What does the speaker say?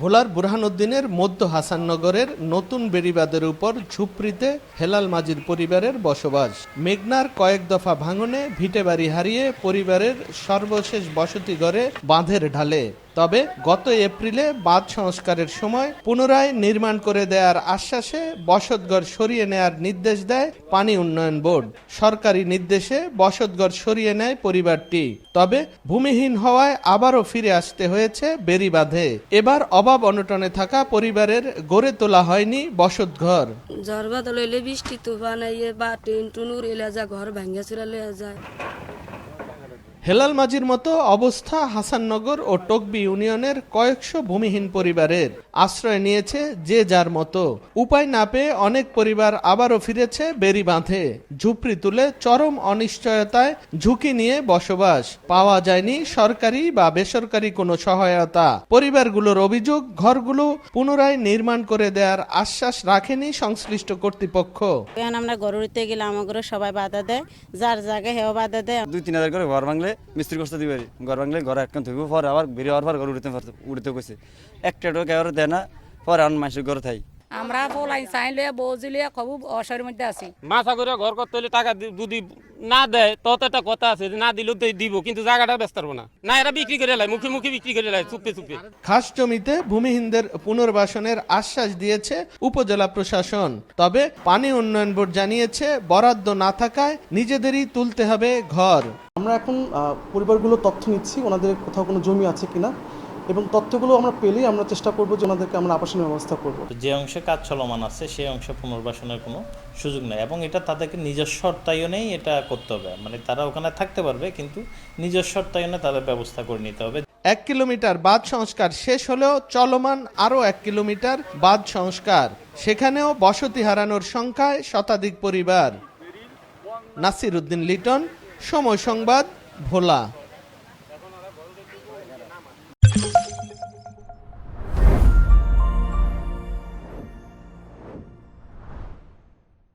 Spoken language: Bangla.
ভোলার বুরহানুদ্দিনের মধ্য হাসাননগরের নতুন বেড়িবাঁধের উপর ঝুপড়িতে হেলাল মাজির পরিবারের বসবাস। মেঘনার কয়েক দফা ভাঙনে ভিটেবাড়ি হারিয়ে পরিবারের সর্বশেষ বসতি গড়ে বাঁধের ঢালে। তবে গত এপ্রিলে বাঁধ সংস্কারের সময় পুনরায় নির্মাণ করে দেওয়ার আশ্বাসে বসতঘর সরিয়ে নেয়ার নির্দেশ দেয় পানি উন্নয়ন বোর্ড। সরকারি নির্দেশে বসতঘর সরিয়ে নেয় পরিবারটি। তবে ভূমিহীন হওয়ায় আবারও ফিরে আসতে হয়েছে বেড়িবাঁধে। এবার অভাব অনটনে থাকা পরিবারের গড়ে তোলা হয়নি বসতঘর। ঝড় বাদল হইলে বৃষ্টি তুফান আইয়ে বা টিন টুনুর এলে যা ঘর ভাঙ্গা চুরা লয়ে যায়। হেলাল মাজির মতো অবস্থা হাসাননগর ও টকবি ইউনিয়নের কয়েকশো ভূমিহীন পরিবারের। আশ্রয় নিয়েছে যে যার মতো। উপায় না পেয়ে অনেক পরিবার আবারও ফিরেছে বেড়িবাঁধে। ঝুপড়ি তুলে চরম অনিশ্চয়তায় ঝুঁকি নিয়ে বসবাস। পাওয়া যায়নি সরকারি বা বেসরকারি কোনো সহায়তা। পরিবারগুলোর অভিযোগ, ঘরগুলো পুনরায় নির্মাণ করে দেওয়ার আশ্বাস রাখেনি সংশ্লিষ্ট কর্তৃপক্ষ। আমরা ঘর উড়তে গেলে আমাদের সবাই বাধা দেয়, যার জায়গায় হেও বাধা দেয়। 2-3 করে ঘর ভাঙলে মিস্ত্রি করতে দিবে, ঘর ভাঙলে ঘর একখান থেকে পরে আবার বেরিয়ে হওয়ার পর ঘর উড়তে গেছে। একটা কেউ দেয় না, পরে আন মাসের ঘর থাই। আমরা বলাই চাইলে বৌজিলে খুব অসহায়ের মধ্যে আছি। মাথা করে ঘর করতে হলে টাকা যদি না দেয় তত একটা কথা আছে, না দিলেও তো দিব, কিন্তু জায়গাটা ব্যস্ত পারবো না। না, এরা বিক্রি করে লাই, মুখে মুখে বিক্রি করে লাই, চুপে চুপে। খাস জমিতে ভূমিহীনদের পুনর্বাসনের আশ্বাস দিয়েছে উপজেলা প্রশাসন। তবে পানি উন্নয়ন বোর্ড জানিয়েছে বরাদ্দ না থাকায় নিজেদেরই তুলতে হবে ঘর। আমরা এখন পরিবারগুলো তথ্য নিচ্ছি, ওনাদের কোথাও কোনো জমি আছে কিনা, এবং তথ্যগুলো আমরা পেলেই আমরা চেষ্টা করব যে ওনাদেরকে আমরা আবাসনের ব্যবস্থা করব। যে অংশে কাজ চলমান আছে সেই অংশে পুনর্বাসনের কোনো সুযোগ নেই, এবং এটা তাদেরকে নিজস্ব অর্থায়নেই এটা করতে হবে। মানে তারা ওখানে থাকতে পারবে, কিন্তু নিজস্ব অর্থায়নে তাদের ব্যবস্থা করে নিতে হবে। 1 কিলোমিটার বাঁধ সংস্কার শেষ হলেও চলমান আরও 1 কিলোমিটার বাঁধ সংস্কার। সেখানেও বসতি হারানোর সংখ্যায় শতাধিক পরিবার। নাসির উদ্দিন লিটন, সময় সংবাদ, ভোলা।